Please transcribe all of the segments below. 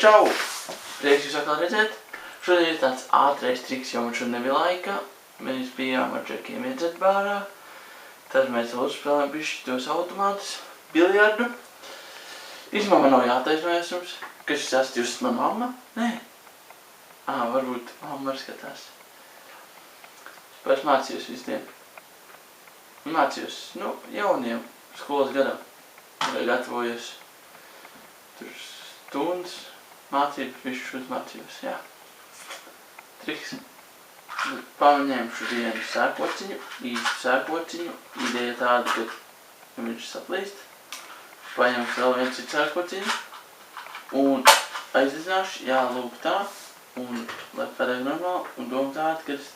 Čau! Prieks jūs atkal redzēt. Šodien ir tāds ātrais triks, jo man šodien nebija laika. Mēs bijām ar džekiem iedzert bārā. Tad mēs vēl uzspēlējām bišķi tos automātus, biljardu. Īstumā man nav jātaisnojas jums, ka šis esat jūs man mamma? Nē. Varbūt mamma arī skatās. Pēc mācījos visdien. Mācījos, jauniem skolas gadam. Gatavojos tur stundas, mācības, visu mācījos, jā. Triks. Paņemšu vienu sēkociņu, īstu sēkociņu. Ideja tāda, ka viņš saplīst. Paņemšu vēl vienu citu sēkociņu. Un aizdedzināšu, lūk tā. Un lai padēļ normāli. Un doma tāda, kad es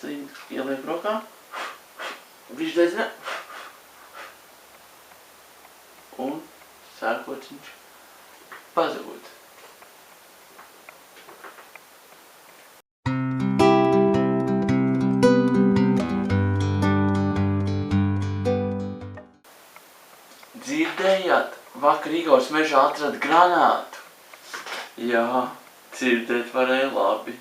ielieku rokā. Viņš dedzina. Un sēkociņš pazūd. Dzirdējāt? Vakar Igors mežā atrada granātu. Jā, dzirdēt varēja labi.